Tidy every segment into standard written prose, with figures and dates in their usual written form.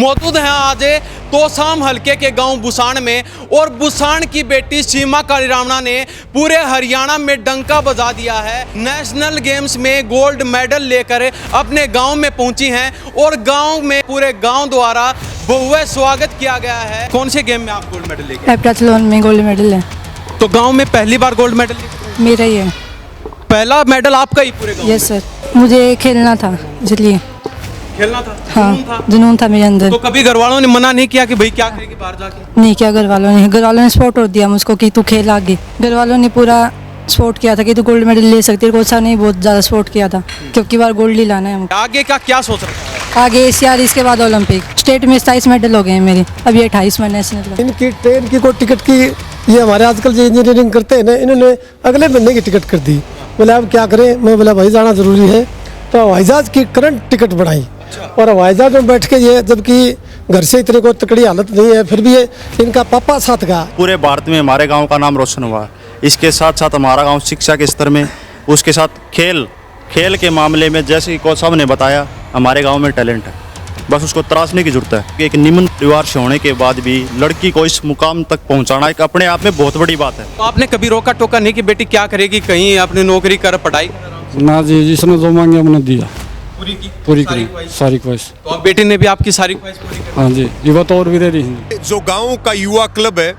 मौजूद हैं आज तोशाम हलके के गांव बुसाण में और बुसाण की बेटी सीमा कालीरामना ने पूरे हरियाणा में डंका बजा दिया है। नेशनल गेम्स में गोल्ड मेडल लेकर अपने गांव में पहुंची हैं और गांव में पूरे गांव द्वारा भव्य स्वागत किया गया है। कौन से गेम में आप गोल्ड मेडल लेके? हेप्टाथलॉन में गोल्ड मेडल है। तो गांव में पहली बार गोल्ड मेडल मेरा ही है। पहला मेडल आपका ही पूरे गांव? यस सर, मुझे खेलना था इसलिए। खेलना था? हाँ, जुनून था मेरे अंदर। तो कभी घर वालों ने मना नहीं किया कि भाई क्या करेगी बाहर जाके? नहीं किया घर वालों ने सपोर्ट और दिया मुझको कि तू खेल आगे। घर वालों ने पूरा सपोर्ट किया था कि तू गोल्ड मेडल ले सकती है। कोच साहब ने बहुत ज़्यादा सपोर्ट किया था क्योंकि बार गोल्ड ही लाना है हमको। आगे का क्या सोच रहे हैं? आगे एशियाड, इसके बाद ओलंपिक। स्टेट में 27 मेडल हो गए हैं मेरे, अभी 28 में नेशनल। इनकी ट्रेन की कोई टिकट की, ये हमारे आजकल जो इंजीनियरिंग करते हैं ना, इन्होंने अगले महीने की टिकट कर दी। बोले अब क्या करें? मैं बोला भाई जाना ज़रूरी है, तो हवाई जहाज़ की करंट टिकट बढ़ाई। और हवाई जहाज़ में बैठ के ये, जबकि घर से इतने को तकड़ी हालत नहीं है, फिर भी ये इनका पापा साथ गया। पूरे भारत में हमारे गांव का नाम रोशन हुआ। इसके साथ साथ हमारा गांव शिक्षा के स्तर में, उसके साथ खेल के मामले में, जैसे कि कोच साहब ने बताया, हमारे गांव में टैलेंट है, बस उसको तराशने की जरूरत है। एक निम्न परिवार से होने के बाद भी लड़की को इस मुकाम तक पहुंचाना एक अपने आप में बहुत बड़ी बात है। तो आपने कभी रोका टोका नहीं कि बेटी क्या करेगी, कहीं अपनी नौकरी कर, पढ़ाई? ना जी, जिसने जो मांगे हमने दिया, पूरी सारी करी सारी ख्वाहिश। तो अब बेटी ने भी आपकी सारी ख्वाहिश पूरी कर? हाँ जी, युवा तो और भी दे रही है। जो गांव का युवा क्लब है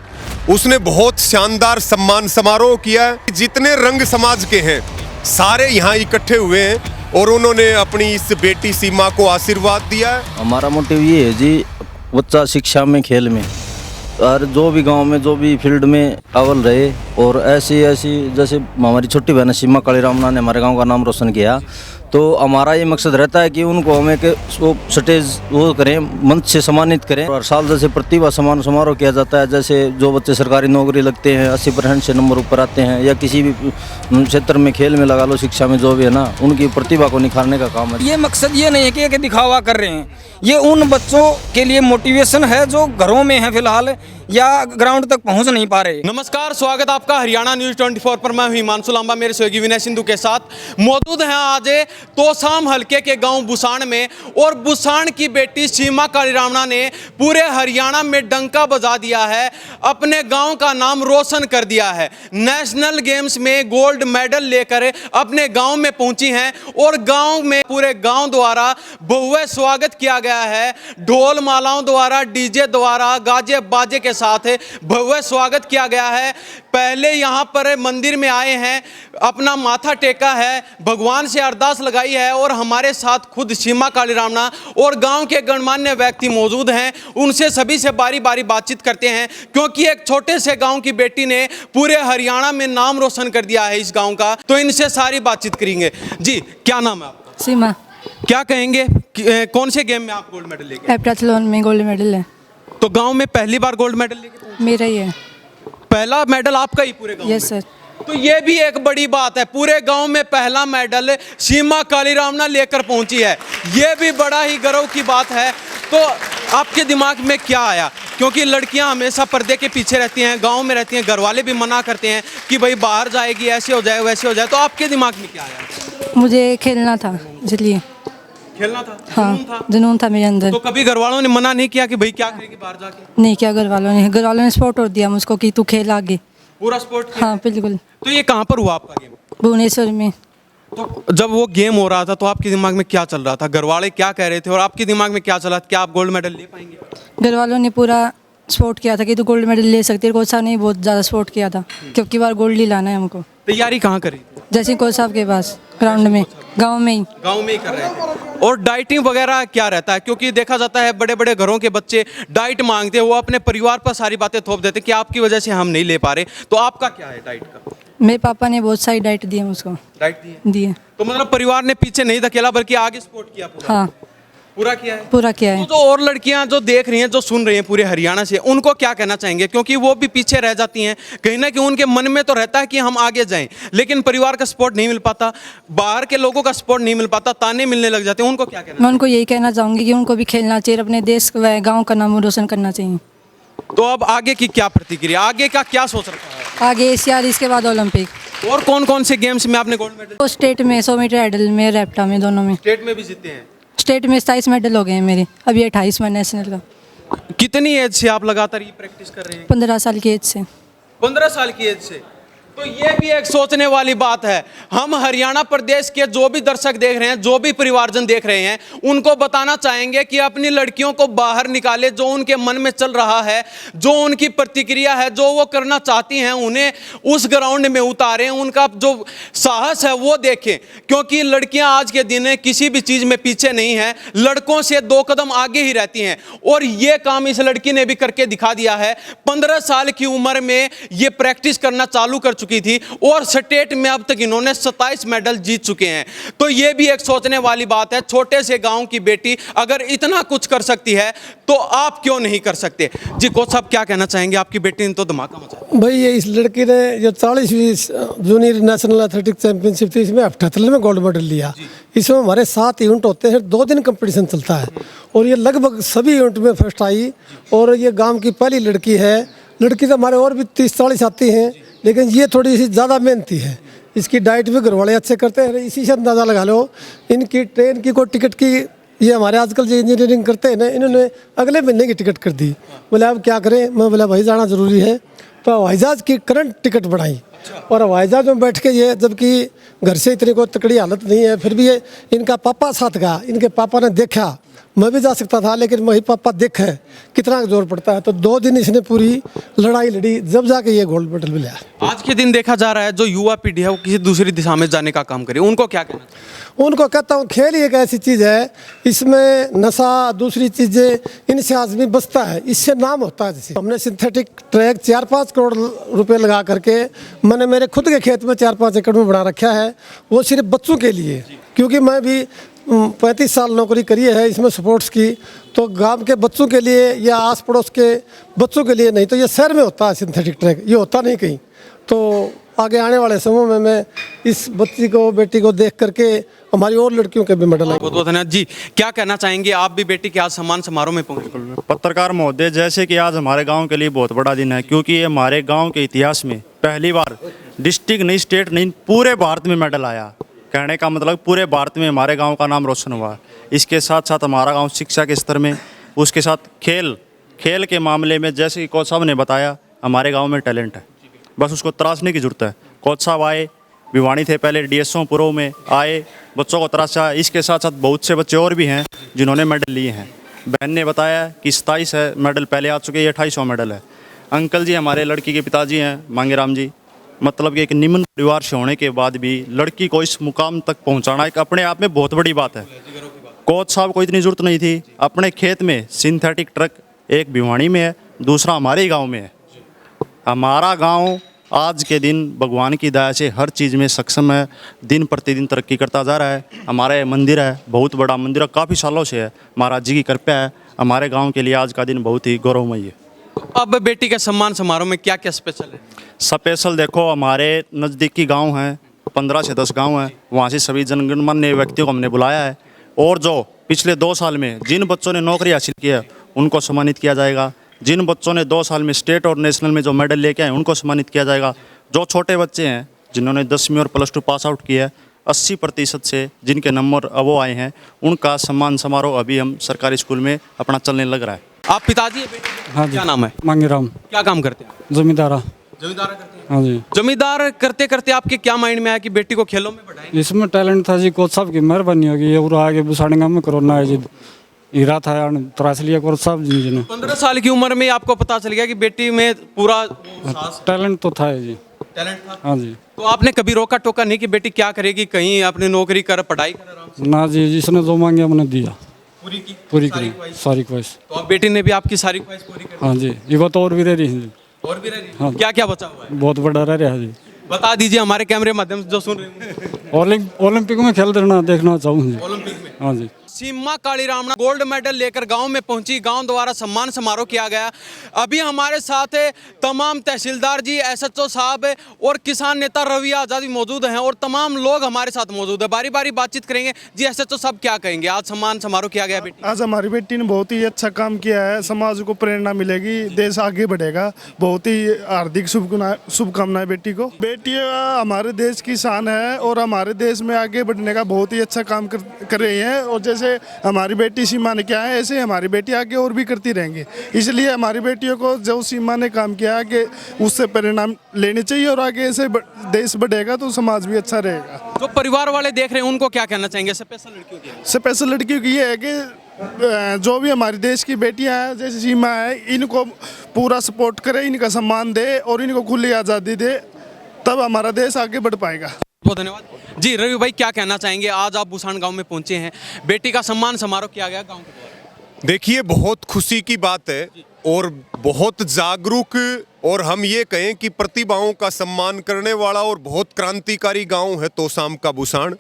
उसने बहुत शानदार सम्मान समारोह किया है। जितने रंग समाज के हैं सारे यहाँ इकट्ठे हुए हैं और उन्होंने अपनी इस बेटी सीमा को आशीर्वाद दिया है। हमारा मोटिव ये है जी, बच्चा शिक्षा में, खेल में, और जो भी गांव में जो भी फील्ड में अव्वल रहे। और ऐसी जैसे हमारी छोटी बहन सीमा कालीरामना ने हमारे गांव का नाम रोशन किया, तो हमारा ये मकसद रहता है कि उनको हमें के वो स्टेज वो करें, मंच से सम्मानित करें। और हर साल जैसे प्रतिभा सम्मान समारोह किया जाता है, जैसे जो बच्चे सरकारी नौकरी लगते हैं, 80% से नंबर ऊपर आते हैं, या किसी भी क्षेत्र में, खेल में लगा लो, शिक्षा में जो भी है ना, उनकी प्रतिभा को निखारने का काम है। ये मकसद ये नहीं है कि दिखावा कर रहे हैं, ये उन बच्चों के लिए मोटिवेशन है जो घरों में है फिलहाल या ग्राउंड तक पहुंच नहीं पा रहे। नमस्कार, स्वागत आपका हरियाणा न्यूज 24 पर। मैं हिमांशु लांबा मेरे सहयोगी विनय सिंधु के साथ मौजूद हैं आज तोशाम हलके के गांव बुसाण में और बुसाण की बेटी सीमा कालीरामना ने पूरे हरियाणा में डंका बजा दिया है, अपने गांव का नाम रोशन कर दिया है। नेशनल गेम्स में गोल्ड मेडल लेकर अपने गांव में पहुंची हैं और गांव में पूरे गांव द्वारा भव्य स्वागत किया गया है। ढोल मालाओं द्वारा, डीजे द्वारा, गाजे बाजे के साथ भव्य स्वागत किया गया है। पहले यहाँ पर मंदिर में आए हैं, अपना माथा टेका है, भगवान से अरदास लगाई है और हमारे साथ खुद सीमा कालीरामना और गांव के गणमान्य व्यक्ति मौजूद हैं। उनसे सभी से बारी बारी बातचीत करते हैं क्योंकि एक छोटे से गांव की बेटी ने पूरे हरियाणा में नाम रोशन कर दिया है इस गांव का। तो इनसे सारी बातचीत करेंगे। जी, क्या नाम है आपका? सीमा। क्या कहेंगे, कौन से गेम में आप गोल्ड मेडल लेके? हेप्टाथलॉन में गोल्ड मेडल है। तो गांव में पहली बार गोल्ड मेडल लेके? मेरा ही है। पहला मेडल आपका ही पूरे गांव में? Yes sir. तो ये भी एक बड़ी बात है, पूरे गांव में पहला मेडल सीमा कालीरामना लेकर पहुंची है, ये भी बड़ा ही गर्व की बात है। तो आपके दिमाग में क्या आया? क्योंकि लड़कियां हमेशा पर्दे के पीछे रहती हैं, गांव में रहती हैं, घर वाले भी मना करते हैं कि भाई बाहर जाएगी, ऐसे हो जाए वैसे हो जाए, तो आपके दिमाग में क्या आया? मुझे खेलना था इसलिए। खेलना था? हाँ, जुनून था मेरे अंदर। तो कभी घर वालों ने मना नहीं किया कि भाई क्या करेगी बाहर जाके? नहीं किया घर वालों ने सपोर्ट और दिया मुझको कि तू खेल आगे। पूरा सपोर्ट किया? हाँ बिल्कुल। तो ये कहाँ पर हुआ आपका गेम? भुवनेश्वर में। तो जब वो गेम हो रहा था तो आपके दिमाग में क्या चल रहा था, घर वाले क्या कह रहे थे और आपके दिमाग में क्या चला था, क्या आप गोल्ड मेडल ले पाएंगे? घर वालों ने पूरा सपोर्ट किया था कि तू गोल्ड मेडल ले सकती है। कोच साहब ने बहुत ज़्यादा सपोर्ट किया था क्योंकि बार गोल्ड ही लाना है हमको। तैयारी कहाँ करी? जैसे कोच साहब के पास, ग्राउंड में, गांव में ही। गांव में ही कर रहे थे। और डाइटिंग वगैरह क्या रहता है? क्योंकि देखा जाता है बड़े बड़े घरों के बच्चे डाइट मांगते हैं, वो अपने परिवार पर सारी बातें थोप देते हैं कि आपकी वजह से हम नहीं ले पा रहे। तो आपका क्या है डाइट का? मेरे पापा ने बहुत सारी डाइट दी है मुझको। डाइट दी? तो मतलब परिवार ने पीछे नहीं धकेला बल्कि आगे सपोर्ट किया पूरा? हाँ, पूरा किया है? पूरा किया है। तो जो और लड़कियां जो देख रही हैं, जो सुन रही हैं पूरे हरियाणा से, उनको क्या कहना चाहेंगे? क्योंकि वो भी पीछे रह जाती हैं, कहीं ना कहीं उनके मन में तो रहता है कि हम आगे जाएं, लेकिन परिवार का सपोर्ट नहीं मिल पाता, बाहर के लोगों का सपोर्ट नहीं मिल पाता, ताने मिलने लग जाते हैं, उनको क्या कहना? मैं उनको यही कहना चाहूँगी कि उनको भी खेलना चाहिए, अपने देश व गाँव का नाम रोशन करना चाहिए। तो अब आगे की क्या प्रतिक्रिया, आगे का क्या सोच रखा है? आगे एशियाड, इसके बाद ओलंपिक। और कौन कौन से गेम्स में आपने गोल्ड मेडल? तो स्टेट में 100 मीटर हाइडल में, रैप्टा में, दोनों में। स्टेट में भी जीते हैं? स्टेट में 27 मेडल हो गए हैं मेरे, अभी 28 में नेशनल का। कितनी एज से आप लगातार ये प्रैक्टिस कर रहे हैं? 15 साल की एज से। 15 साल की एज से। तो ये भी एक सोचने वाली बात है। हम हरियाणा प्रदेश के जो भी दर्शक देख रहे हैं, जो भी परिवारजन देख रहे हैं, उनको बताना चाहेंगे कि अपनी लड़कियों को बाहर निकाले, जो उनके मन में चल रहा है, जो उनकी प्रतिक्रिया है, जो वो करना चाहती हैं, उन्हें उस ग्राउंड में उतारें, उनका जो साहस है वो देखें। क्योंकि लड़कियां आज के दिन किसी भी चीज़ में पीछे नहीं हैं, लड़कों से 2 कदम आगे ही रहती हैं। और ये काम इस लड़की ने भी करके दिखा दिया है। 15 साल की उम्र में ये प्रैक्टिस करना चालू कर चुकी थी और स्टेट में अब तक इन्होंने 27 मेडल जीत चुके हैं। तो ये भी एक सोचने वाली बात है। छोटे से गांव की बेटी अगर इतना कुछ कर सकती है तो आप क्यों नहीं कर सकते? जी कोच साहब, क्या कहना चाहेंगे? आपकी बेटी ने तो धमाका मचाया। भाई ये इस लड़की ने जो 40वीं जूनियर नेशनल एथलेटिक चैंपियनशिप थी, इसमें 78 में गोल्ड मेडल लिया। इसमें हमारे 7 इवेंट होते हैं, 2 दिन कंपटीशन चलता है और ये लगभग सभी इवेंट में फर्स्ट आई। और ये गांव की पहली लड़की है। लड़की तो हमारे और भी 30-40 आती हैं, लेकिन ये थोड़ी सी ज़्यादा मेहनती है। इसकी डाइट भी घर वाले अच्छे करते हैं। इसी से अंदाज़ा लगा लो इनकी ट्रेन की कोई टिकट की, ये हमारे आजकल जो इंजीनियरिंग करते हैं ना, इन्होंने अगले महीने की टिकट कर दी। बोले अब क्या करें? मैं बोला भाई जाना ज़रूरी है। तो हवाई जहाज़ की करंट टिकट बढ़ाई और हवाई जहाज़ में बैठ के ये, जबकि घर से इतनी कोई तकड़ी हालत नहीं है, फिर भी ये इनका पापा साथ गया। इनके पापा ने देखा, मैं भी जा सकता था लेकिन वही पापा देखे कितना जोर पड़ता है। तो 2 दिन इसने पूरी लड़ाई लड़ी, जब जाके ये गोल्ड मेडल मिला। आज के दिन देखा जा रहा है जो युवा पीढ़ी है वो किसी दूसरी दिशा में जाने का काम करे, उनको क्या कहना? उनको कहता हूँ खेल ही एक ऐसी चीज़ है, इसमें नशा दूसरी चीज़ें, इनसे आदमी बचता है, इससे नाम होता है। जैसे हमने सिंथेटिक ट्रैक 4-5 करोड़ रुपए लगा करके मैंने मेरे खुद के खेत में 4-5 एकड़ में बना रखा है। वो सिर्फ बच्चों के लिए, क्योंकि मैं भी 35 साल नौकरी करी है इसमें स्पोर्ट्स की। तो गांव के बच्चों के लिए या आस पड़ोस के बच्चों के लिए नहीं, तो ये शहर में होता है सिंथेटिक ट्रैक, ये होता नहीं कहीं। तो आगे आने वाले समय में मैं इस बच्ची को, बेटी को देख करके हमारी और लड़कियों के भी मेडल आएंगे। बहुत बहुत धन्यवाद। जी क्या कहना चाहेंगे? आप भी बेटी के आज सम्मान समारोह में पहुंचे। पत्रकार महोदय, जैसे कि आज हमारे गांव के लिए बहुत बड़ा दिन है, क्योंकि ये हमारे गांव के इतिहास में पहली बार डिस्ट्रिक्ट नहीं, स्टेट नहीं, पूरे भारत में मेडल आया। कहने का मतलब पूरे भारत में हमारे गांव का नाम रोशन हुआ। इसके साथ साथ हमारा गांव शिक्षा के स्तर में, उसके साथ खेल के मामले में, जैसे कि कोच साहब ने बताया, हमारे गांव में टैलेंट है, बस उसको तराशने की ज़रूरत है। कोच साहब आए, भिवानी थे पहले, DSO पुरो में आए, बच्चों को तराशा। इसके साथ साथ बहुत से बच्चे और भी हैं जिन्होंने मेडल लिए हैं। बहन ने बताया कि 27 है मेडल पहले आ चुके, ये 28वां मेडल है। अंकल जी हमारे लड़की के पिताजी हैं, मांगेराम जी, मतलब कि एक निम्न परिवार से होने के बाद भी लड़की को इस मुकाम तक पहुंचाना एक अपने आप में बहुत बड़ी बात है। कोच साहब को इतनी ज़रूरत नहीं थी। अपने खेत में सिंथेटिक ट्रक एक भिवानी में है, दूसरा हमारे ही गाँव में है। हमारा गाँव आज के दिन भगवान की दया से हर चीज़ में सक्षम है, दिन प्रतिदिन तरक्की करता जा रहा है। हमारा मंदिर है, बहुत बड़ा मंदिर है, काफ़ी सालों से है, महाराज जी की कृपा है। हमारे गांव के लिए आज का दिन बहुत ही गौरवमयी है। अब बेटी के सम्मान समारोह में क्या क्या स्पेशल है? स्पेशल देखो, हमारे नज़दीकी गांव हैं, 15 से 10 गांव हैं, वहाँ से सभी जनगणमान्य व्यक्तियों को हमने बुलाया है। और जो पिछले 2 साल में जिन बच्चों ने नौकरी हासिल की है उनको सम्मानित किया जाएगा। जिन बच्चों ने 2 साल में स्टेट और नेशनल में जो मेडल लेके आए उनको सम्मानित किया जाएगा। जो छोटे बच्चे हैं जिन्होंने 10वीं और +2 पास आउट किया है, 80% से जिनके नंबर अबो आए हैं, उनका सम्मान समारोह अभी हम सरकारी स्कूल में अपना चलने लग रहा है। आप पिताजी है बेटी? हाँ जी। क्या नाम है? मांगेराम। क्या काम करते हैं? जमींदारा। जमींदार करते हैं? हाँ जी। जमींदार करते करते आपके क्या माइंड में आया कि बेटी को खेलों में बढ़ाएंगे? इसमें टैलेंट था जी, कोच साहब की मेहरबानी होगी। और आगे बुसाड़ेगा में कोरोना है जी, हीरा था तराश लिया कोच साहब जी ने। 15 साल की उम्र में आपको पता चल गया कि बेटी में पूरा टैलेंट तो था जी। टैलेंट था? हाँ जी। तो आपने कभी रोका टोका नहीं कि बेटी क्या करेगी, कहीं अपनी नौकरी कर, पढ़ाई कर आराम से? ना जी, जिसने जो मांगे हमने दिया, पूरी की? पूरी करी सारी ख्वाहिश। तो अब बेटी ने भी आपकी सारी ख्वाहिश पूरी कर दी? हाँ जी, ये तो और भी रह रही है जी। और भी रह रही? हाँ। क्या क्या बचा हुआ है? बहुत बड़ा रह रहा है जी। बता दीजिए हमारे कैमरे माध्यम से जो सुन रहे हैं। ओलंपिक में खेल देखना चाहूँ। ओलंपिक में? हाँ जी। सीमा कालीरामना गोल्ड मेडल लेकर गांव में पहुंची, गांव द्वारा सम्मान समारोह किया गया। अभी हमारे साथ तमाम तहसीलदार जी, SHO साहब और किसान नेता रवि आजाद भी मौजूद हैं और तमाम लोग हमारे साथ मौजूद है। बारी बारी बातचीत करेंगे। जी SHO साहब क्या कहेंगे? आज सम्मान समारोह किया गया बेटी। आज हमारी बेटी ने बहुत ही अच्छा काम किया है, समाज को प्रेरणा मिलेगी, देश आगे बढ़ेगा। बहुत ही हार्दिक शुभकामनाएं बेटी को। बेटी हमारे देश की शान है और हमारे देश में आगे बढ़ने का बहुत ही अच्छा काम कर रही है। और जैसे हमारी बेटी सीमा ने किया है, ऐसे हमारी बेटी आगे और भी करती रहेंगी। इसलिए हमारी बेटियों को जो सीमा ने काम किया है कि उससे परिणाम लेने चाहिए, और आगे ऐसे देश बढ़ेगा तो समाज भी अच्छा रहेगा। जो परिवार वाले देख रहे हैं उनको क्या कहना चाहेंगे स्पेशल लड़कियों के लिए? स्पेशल लड़कियों की ये है कि जो भी हमारे देश की बेटियां हैं जैसे सीमा है, इनको पूरा सपोर्ट करे, इनका सम्मान दे और इनको खुली आज़ादी दे, तब हमारा देश आगे बढ़ पाएगा। बहुत धन्यवाद जी। रवि भाई क्या कहना चाहेंगे? आज आप बुसान गांव में पहुंचे हैं, बेटी का सम्मान समारोह किया गया गांव के द्वारा। देखिए, बहुत खुशी की बात है और बहुत जागरूक, और हम ये कहें कि प्रतिभाओं का सम्मान करने वाला और बहुत क्रांतिकारी गांव है तोसाम का बुसान।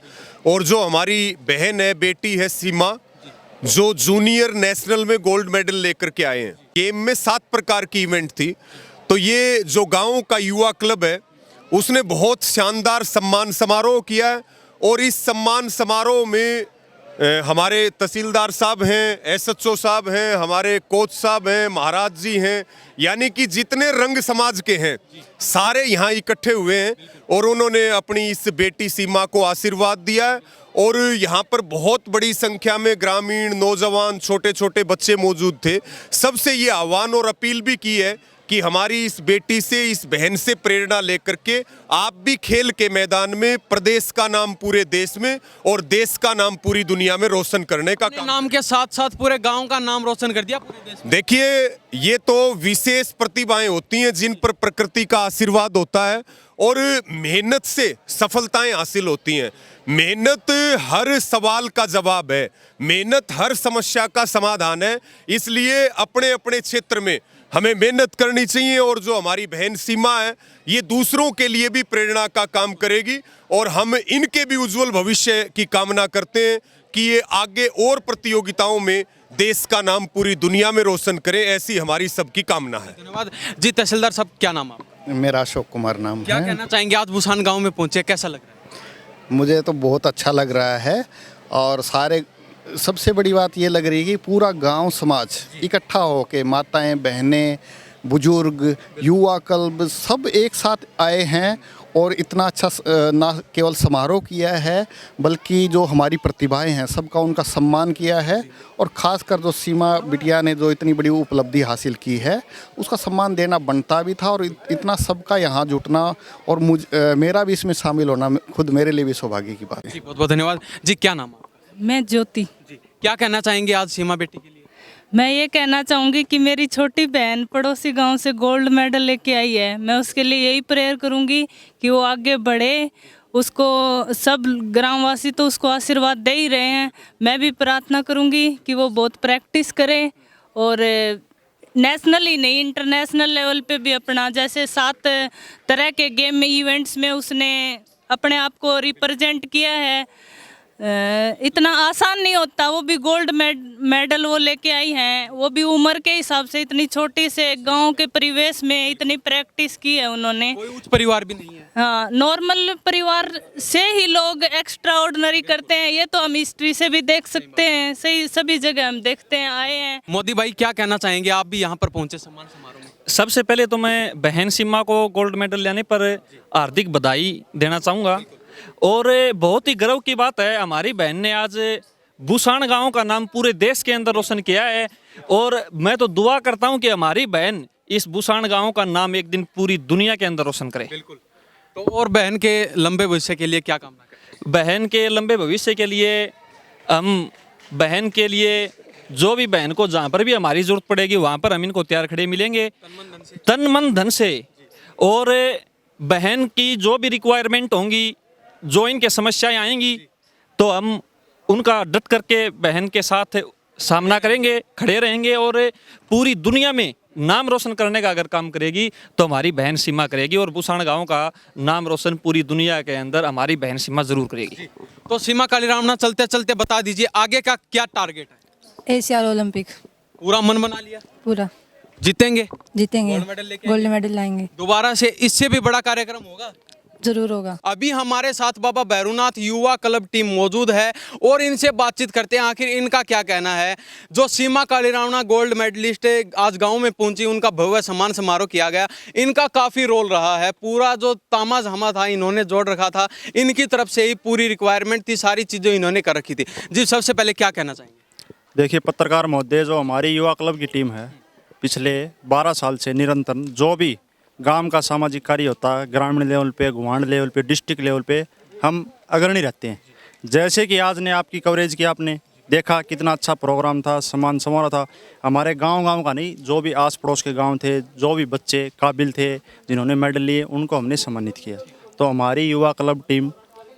और जो हमारी बहन है, बेटी है सीमा, जो जूनियर नेशनल में गोल्ड मेडल लेकर के आए हैं। गेम में 7 प्रकार की इवेंट थी, तो ये जो गांव का युवा क्लब है उसने बहुत शानदार सम्मान समारोह किया है। और इस सम्मान समारोह में हमारे तहसीलदार साहब हैं, एसएचओ साहब हैं, हमारे कोच साहब हैं, महाराज जी हैं, यानी कि जितने रंग समाज के हैं सारे यहाँ इकट्ठे हुए हैं और उन्होंने अपनी इस बेटी सीमा को आशीर्वाद दिया है। और यहाँ पर बहुत बड़ी संख्या में ग्रामीण नौजवान छोटे छोटे बच्चे मौजूद थे। सबसे ये आह्वान और अपील भी की है कि हमारी इस बेटी से, इस बहन से प्रेरणा लेकर के आप भी खेल के मैदान में प्रदेश का नाम पूरे देश में और देश का नाम पूरी दुनिया में रोशन करने का काम। नाम के साथ साथ पूरे गांव का नाम रोशन कर दिया पूरे देश में। देखिए, ये तो विशेष प्रतिभाएं होती हैं जिन पर प्रकृति का आशीर्वाद होता है और मेहनत से सफलताएं हासिल होती हैं। मेहनत हर सवाल का जवाब है, मेहनत हर समस्या का समाधान है। इसलिए अपने अपने क्षेत्र में हमें मेहनत करनी चाहिए। और जो हमारी बहन सीमा है, ये दूसरों के लिए भी प्रेरणा का काम करेगी और हम इनके भी उज्जवल भविष्य की कामना करते हैं कि ये आगे और प्रतियोगिताओं में देश का नाम पूरी दुनिया में रोशन करें, ऐसी हमारी सबकी कामना है। धन्यवाद जी। तहसीलदार साहब क्या नाम आपका? मेरा अशोक कुमार नाम क्या है। कहना चाहेंगे? आज बुसान गांव में पहुंचे, कैसा लग रहा है? मुझे तो बहुत अच्छा लग रहा है और सारे सबसे बड़ी बात ये लग रही है कि पूरा गांव समाज इकट्ठा होके, माताएं, बहनें, बुजुर्ग, युवा क्लब सब एक साथ आए हैं और इतना अच्छा ना केवल समारोह किया है बल्कि जो हमारी प्रतिभाएं हैं सबका उनका सम्मान किया है। और ख़ासकर जो सीमा बिटिया ने जो इतनी बड़ी उपलब्धि हासिल की है उसका सम्मान देना बनता भी था। और इतना सबका यहाँ जुटना और मेरा भी इसमें शामिल होना खुद मेरे लिए भी सौभाग्य की बात है। बहुत बहुत धन्यवाद जी। क्या नाम है? मैं ज्योति। क्या कहना चाहेंगे आज सीमा बेटी के लिए? मैं ये कहना चाहूँगी कि मेरी छोटी बहन पड़ोसी गांव से गोल्ड मेडल लेके आई है। मैं उसके लिए यही प्रेयर करूँगी कि वो आगे बढ़े। उसको सब ग्रामवासी तो उसको आशीर्वाद दे ही रहे हैं, मैं भी प्रार्थना करूँगी कि वो बहुत प्रैक्टिस करे और नेशनल ही नहीं इंटरनेशनल लेवल पे भी अपना, जैसे 7 तरह के गेम में इवेंट्स में उसने अपने आप को रिप्रेजेंट किया है। इतना आसान नहीं होता, वो भी गोल्ड मेडल वो लेके आई हैं, वो भी उम्र के हिसाब से इतनी छोटी से गांव के परिवेश में इतनी प्रैक्टिस की है उन्होंने। कोई उच्च परिवार भी नहीं है। हाँ, नॉर्मल परिवार से ही लोग एक्स्ट्रा ऑर्डिनरी करते हैं, ये तो हम हिस्ट्री से भी देख सकते हैं, सही सभी जगह हम देखते हैं आए हैं। मोदी भाई क्या कहना चाहेंगे? आप भी यहाँ पर पहुंचे सम्मान समारोह में। सबसे पहले तो मैं बहन सीमा को गोल्ड मेडल लेने पर हार्दिक बधाई देना चाहूँगा और बहुत ही गर्व की बात है, हमारी बहन ने आज बुसान गांव का नाम पूरे देश के अंदर रोशन किया है। और मैं तो दुआ करता हूं कि हमारी बहन इस बुसान गांव का नाम एक दिन पूरी दुनिया के अंदर रोशन करे। बिल्कुल। तो और बहन के लंबे भविष्य के लिए क्या कामना करें? बहन के लंबे भविष्य के लिए हम बहन के लिए जो भी बहन को जहाँ पर भी हमारी जरूरत पड़ेगी वहाँ पर हम इनको तैयार खड़े मिलेंगे तन मन धन से। और बहन की जो भी रिक्वायरमेंट होंगी, जो इनके समस्याएं आएंगी, तो हम उनका डट करके बहन के साथ सामना करेंगे, खड़े रहेंगे। और पूरी दुनिया में नाम रोशन करने का अगर काम करेगी तो हमारी बहन सीमा करेगी और बुसान गांव का नाम रोशन पूरी दुनिया के अंदर हमारी बहन सीमा जरूर करेगी। तो सीमा कालीरामना चलते चलते बता दीजिए आगे का क्या टारगेट है? Asiad Olympic. पूरा मन बना लिया? पूरा। जीतेंगे? जीतेंगे, गोल्ड मेडल लेके गोल्ड मेडल लाएंगे। दोबारा से इससे भी बड़ा कार्यक्रम होगा? ज़रूर होगा। अभी हमारे साथ बाबा भैरूनाथ युवा क्लब टीम मौजूद है और इनसे बातचीत करते हैं आखिर इनका क्या कहना है। जो सीमा कालीरावणा गोल्ड मेडलिस्ट आज गांव में पहुंची, उनका भव्य सम्मान समारोह किया गया, इनका काफ़ी रोल रहा है। पूरा जो तामा झामा था इन्होंने जोड़ रखा था, इनकी तरफ से ही पूरी रिक्वायरमेंट थी, सारी चीज़ें इन्होंने कर रखी थी। जी सबसे पहले क्या कहना चाहेंगे? देखिए पत्रकार महोदय, जो हमारी युवा क्लब की टीम है पिछले 12 साल से निरंतर जो भी गांव का सामाजिक कार्य होता है, ग्रामीण लेवल पे, गुवांड लेवल पे, डिस्ट्रिक्ट लेवल पे हम अग्रणी रहते हैं। जैसे कि आज ने आपकी कवरेज की, आपने देखा कितना अच्छा प्रोग्राम था, सम्मान समारोह था। हमारे गांव का नहीं, जो भी आस पड़ोस के गांव थे, जो भी बच्चे काबिल थे जिन्होंने मेडल लिए, उनको हमने सम्मानित किया। तो हमारी युवा क्लब टीम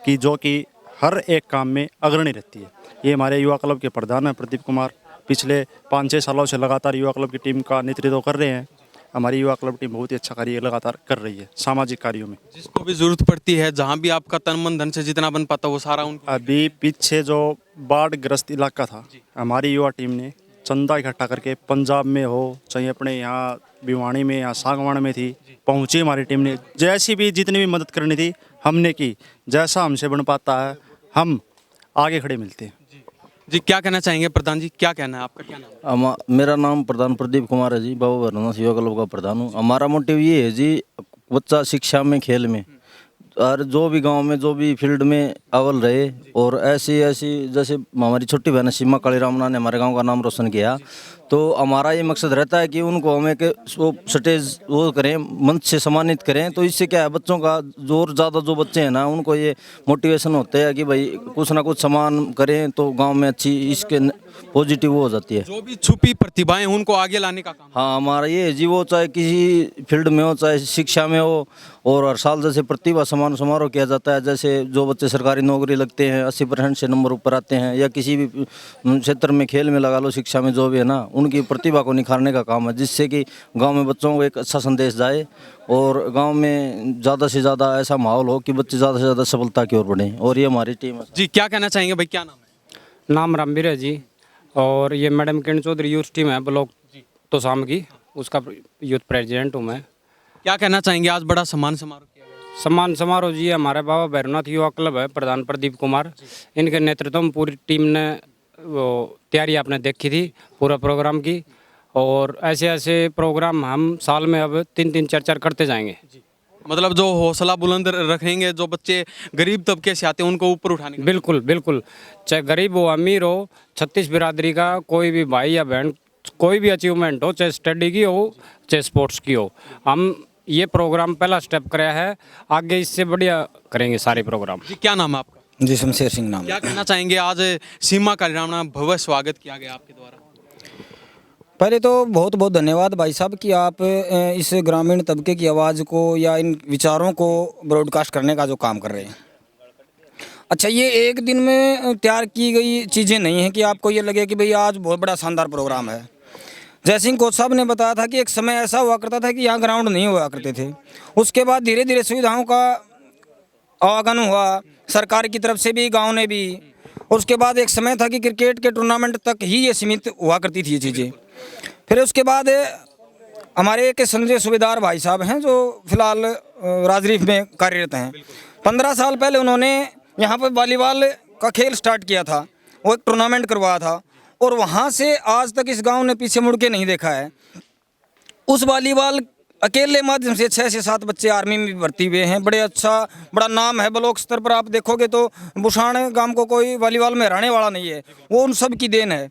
की जो कि हर एक काम में अग्रणी रहती है। ये हमारे युवा क्लब के प्रधान हैं प्रदीप कुमार, पिछले 5-6 सालों से लगातार युवा क्लब की टीम का नेतृत्व कर रहे हैं। हमारी युवा क्लब टीम बहुत ही अच्छा कार्य लगातार कर रही है सामाजिक कार्यों में। जिसको भी जरूरत पड़ती है, जहाँ भी आपका तन मन धन से जितना बन पाता वो सारा उनको। अभी पीछे जो बाढ़ ग्रस्त इलाका था, हमारी युवा टीम ने चंदा इकट्ठा करके, पंजाब में हो चाहे अपने यहाँ भिवानी में या सागवान में थी, पहुँची हमारी टीम ने। जैसी भी जितनी भी मदद करनी थी हमने की। जैसा हमसे बन पाता है हम आगे खड़े मिलते हैं। जी क्या कहना चाहेंगे प्रधान जी, क्या कहना है आपका? क्या नाम है? मेरा नाम प्रधान प्रदीप कुमार है जी, बाबा भैरूनाथ युवा क्लब का प्रधान हूँ। हमारा मोटिव ये है जी, बच्चा शिक्षा में, खेल में, और जो भी गांव में जो भी फील्ड में अव्वल रहे। और ऐसी जैसे हमारी छोटी बहन सीमा कालीरामना ने हमारे गांव का नाम रोशन किया, तो हमारा ये मकसद रहता है कि उनको हम एक स्टेज वो करें, मंच से सम्मानित करें। तो इससे क्या है, बच्चों का जोर ज़्यादा जो बच्चे हैं ना, उनको ये मोटिवेशन होते हैं कि भाई कुछ ना कुछ सम्मान करें तो गांव में अच्छी इसके पॉजिटिव हो जाती है। जो भी छुपी प्रतिभाएं उनको आगे लाने का काम। हाँ, हमारा ये है जी, वो चाहे किसी फील्ड में हो, चाहे शिक्षा में हो। और हर साल जैसे प्रतिभा सम्मान समारोह किया जाता है, जैसे जो बच्चे सरकारी नौकरी लगते हैं 80% से नंबर ऊपर आते हैं, या किसी भी क्षेत्र में, खेल में लगा लो, शिक्षा में जो भी है ना, उनकी प्रतिभा को निखारने का काम है, जिससे कि गांव में बच्चों को एक अच्छा संदेश जाए और गांव में ज़्यादा से ज़्यादा ऐसा माहौल हो कि बच्चे ज़्यादा से ज़्यादा सफलता की ओर बढ़ें। और ये हमारी टीम है। जी क्या कहना चाहेंगे भाई, क्या नाम है? नाम रामवीर है जी, और ये madam Kiran Chaudhary youth team है ब्लॉक तोसाम की, उसका यूथ प्रेसिडेंट हूँ मैं। क्या कहना चाहेंगे, आज बड़ा सम्मान समारोह किया गया? सम्मान समारोह जी हमारे बाबा भैरूनाथ युवा क्लब है, प्रधान प्रदीप कुमार, इनके नेतृत्व में पूरी टीम ने वो तैयारी आपने देखी थी पूरा प्रोग्राम की। और ऐसे प्रोग्राम हम साल में अब 3-3 4-4 करते जाएंगे। मतलब जो हौसला बुलंद रखेंगे, जो बच्चे गरीब तबके से आते हैं उनको ऊपर उठाने का। बिल्कुल बिल्कुल, चाहे गरीब हो अमीर हो, 36 बिरादरी का कोई भी भाई या बहन, कोई भी अचीवमेंट हो, चाहे स्टडी की हो चाहे स्पोर्ट्स की हो, हम ये प्रोग्राम पहला स्टेप कराया है, आगे इससे बढ़िया करेंगे सारे प्रोग्राम। जी क्या नाम है आपका? जी शमशेर सिंह नाम। क्या कहना चाहेंगे, आज सीमा कालीरामना भव्य स्वागत किया गया आपके द्वारा? पहले तो बहुत बहुत धन्यवाद भाई साहब कि आप इस ग्रामीण तबके की आवाज़ को या इन विचारों को ब्रॉडकास्ट करने का जो काम कर रहे हैं। अच्छा, ये एक दिन में तैयार की गई चीज़ें नहीं हैं कि आपको ये लगे कि भाई आज बहुत बड़ा शानदार प्रोग्राम है। जयसिंह कोच साहब ने बताया था कि एक समय ऐसा हुआ करता था कि यहाँ ग्राउंड नहीं हुआ करते थे, उसके बाद धीरे धीरे सुविधाओं का आवागमन हुआ, सरकार की तरफ से भी, गांव ने भी। और उसके बाद एक समय था कि क्रिकेट के टूर्नामेंट तक ही ये सीमित हुआ करती थी ये चीज़ें। फिर उसके बाद हमारे एक संजय सुबेदार भाई साहब हैं जो फिलहाल राजरीफ में कार्यरत हैं। 15 साल पहले उन्होंने यहाँ पर वॉलीबॉल का खेल स्टार्ट किया था, वो एक टूर्नामेंट करवाया था, और वहाँ से आज तक इस गांव ने पीछे मुड़ के नहीं देखा है। उस वॉलीबॉल अकेले माध्यम से 6 से 7 बच्चे आर्मी में भर्ती हुए हैं। बड़ा नाम है ब्लॉक स्तर पर, आप देखोगे तो बुसाण गांव को कोई वॉलीबॉल में हराने वाला नहीं है, वो उन सब की देन है।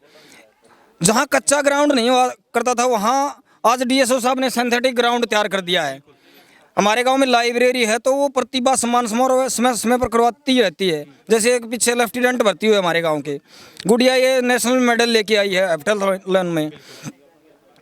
जहाँ कच्चा ग्राउंड नहीं हुआ करता था, वहाँ आज डीएसओ साहब ने सिंथेटिक ग्राउंड तैयार कर दिया है। हमारे गांव में लाइब्रेरी है, तो वो प्रतिभा सम्मान समारोह समय समय पर करवाती रहती है। जैसे एक पीछे लेफ्टिनेंट भर्ती हुए हमारे गांव के, गुड़िया ये नेशनल मेडल लेके आई है हेप्टाथलॉन में।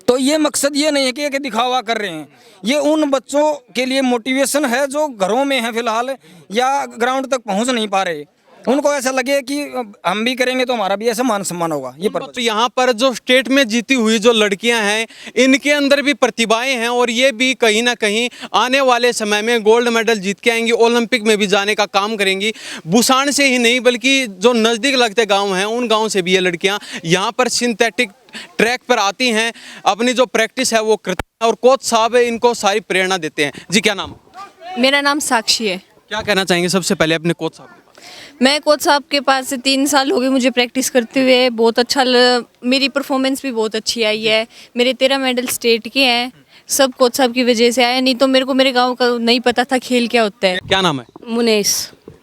तो ये मकसद ये नहीं है कि दिखावा कर रहे हैं, ये उन बच्चों के लिए मोटिवेशन है जो घरों में हैं फिलहाल या ग्राउंड तक पहुंच नहीं पा रहे। उनको ऐसा लगे कि हम भी करेंगे तो हमारा भी ऐसा मान सम्मान होगा। ये पर तो यहाँ पर जो स्टेट में जीती हुई जो लड़कियां हैं, इनके अंदर भी प्रतिभाएं हैं और ये भी कहीं ना कहीं आने वाले समय में गोल्ड मेडल जीत के आएंगी, ओलंपिक में भी जाने का काम करेंगी। बुसाण से ही नहीं बल्कि जो नज़दीक लगते गांव हैं उन गांव से भी ये लड़कियां यहाँ पर सिंथेटिक ट्रैक पर आती हैं, अपनी जो प्रैक्टिस है वो करती हैं और कोच साहब इनको सारी प्रेरणा देते हैं। जी क्या नाम? मेरा नाम साक्षी है। क्या कहना चाहेंगे सबसे पहले अपने कोच साहब के पास? मैं कोच साहब के पास से 3 साल हो गए मुझे प्रैक्टिस करते हुए। बहुत अच्छा मेरी परफॉर्मेंस भी बहुत अच्छी आई है। मेरे 13 मेडल स्टेट के हैं, सब कोच साहब की वजह से आया, नहीं तो मेरे को मेरे गांव का नहीं पता था खेल क्या होता है। क्या नाम है? मुनेश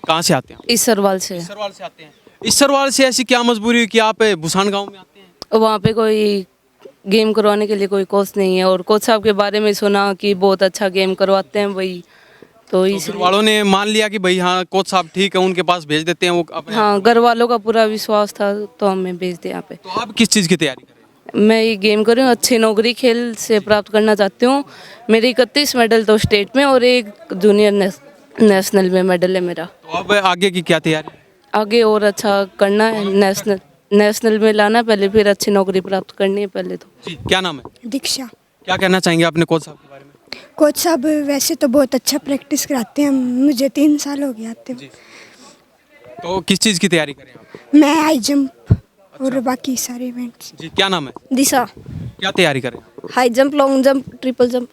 कहाँ से आते हैं? इसरवाल से। इसरवाल से आते हैं। इसरवाल से ऐसी क्या मजबूरी हुई कि आप बुसान गांव में आते हैं? वहाँ पे कोई गेम करवाने के लिए कोई कोच नहीं है और कोच साहब के बारे में सुना कि बहुत अच्छा गेम करवाते हैं वही, तो घर वालों ने मान लिया कि भाई हाँ कोच साहब ठीक है, उनके पास भेज देते हैं वो अपने। हाँ, घर वालों का पूरा विश्वास था तो हमें भेज दिया यहाँ पे। तो आप किस चीज़ की तैयारी कर रहे हैं? मैं ये गेम कर रही हूँ, अच्छी नौकरी खेल से प्राप्त करना चाहती हूँ। मेरे 31 मेडल तो स्टेट में और एक जूनियर नेशनल में मेडल है मेरा। तो अब आगे की क्या तैयारी? आगे और अच्छा करना है, नेशनल में लाना है पहले, फिर अच्छी नौकरी प्राप्त करनी है पहले तो। जी, क्या नाम है? दीक्षा। क्या कहना चाहेंगे अपने कोच साहब के बारे में? कोच साहब वैसे तो बहुत अच्छा प्रैक्टिस कराते हैं, मुझे 3 साल हो गए आते हुए। तो किस चीज़ की तैयारी करें आप? मैं हाई जंप और बाकी सारे इवेंट्स। जी, क्या नाम है? दिशा। क्या तैयारी करें? High jump, long jump, triple jump.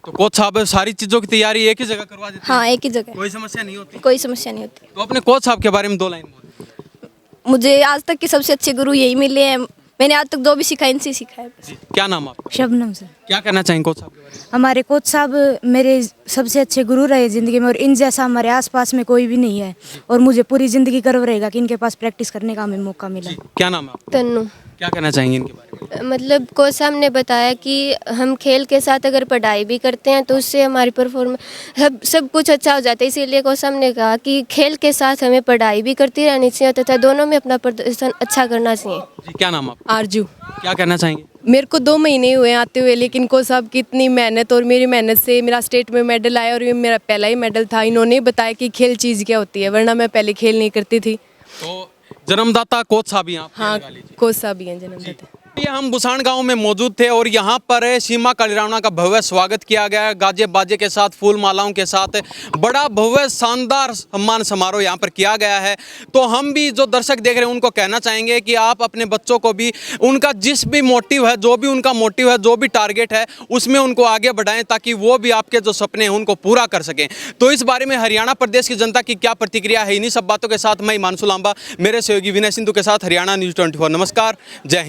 तो कोच साहब सारी चीज़ों की तैयारी एक ही जगह करवा देते हैं? हाँ, एक ही जगह, कोई समस्या नहीं होती? कोई समस्या नहीं होती। तो अपने कोच साहब के बारे में 2 लाइन बोलिए। मुझे आज तक के सबसे अच्छे गुरु यही मिले हैं। मैंने आज तक जो भी सीखा इनसे सीखा है। जी, क्या नाम आपका? शबनम से। क्या कहना चाहेंगे कोच साहब के बारे में? हमारे कोच साहब मेरे सबसे अच्छे गुरु रहे ज़िंदगी में और इन जैसा हमारे आसपास में कोई भी नहीं है और मुझे पूरी ज़िंदगी गर्व रहेगा कि इनके पास प्रैक्टिस करने का हमें मौका मिला। क्या नाम है आपका? तन्नू। क्या कहना चाहेंगे इनके बारे में? मतलब कोच साहब ने बताया कि हम खेल के साथ अगर पढ़ाई भी करते हैं तो उससे हमारी परफॉर्मेंस सब कुछ अच्छा हो जाता है। इसीलिए कोच साहब ने कहा कि खेल के साथ हमें पढ़ाई भी करती रहनी चाहिए तथा दोनों में अपना प्रदर्शन अच्छा करना चाहिए। जी, क्या नाम है आपका? आरजू। क्या कहना चाहेंगे? मेरे को 2 महीने हुए आते हुए, लेकिन कोच साहब की इतनी मेहनत और मेरी मेहनत से मेरा स्टेट में मेडल आया और ये मेरा पहला ही मेडल था। इन्होंने बताया कि खेल चीज़ क्या होती है, वरना मैं पहले खेल नहीं करती थी। तो जन्मदाता कोच साहब ही आप? हाँ, कोच साहब ही हैं जन्मदाता। ये हम बुसान गांव में मौजूद थे और यहाँ पर सीमा कालीरावणा का भव्य स्वागत किया गया है। गाजे बाजे के साथ, फूल मालाओं के साथ बड़ा भव्य शानदार सम्मान समारोह यहाँ पर किया गया है। तो हम भी जो दर्शक देख रहे हैं उनको कहना चाहेंगे कि आप अपने बच्चों को भी उनका जिस भी मोटिव है, जो भी उनका मोटिव है, जो भी टारगेट है, उसमें उनको आगे बढ़ाएं ताकि वो भी आपके जो सपने हैं उनको पूरा कर सकें। तो इस बारे में हरियाणा प्रदेश की जनता की क्या प्रतिक्रिया है, इन्हीं सब बातों के साथ मैं हिमांशु लांबा मेरे सहयोगी विनय सिंधु के साथ हरियाणा न्यूज़ 24। नमस्कार, जय हिंद।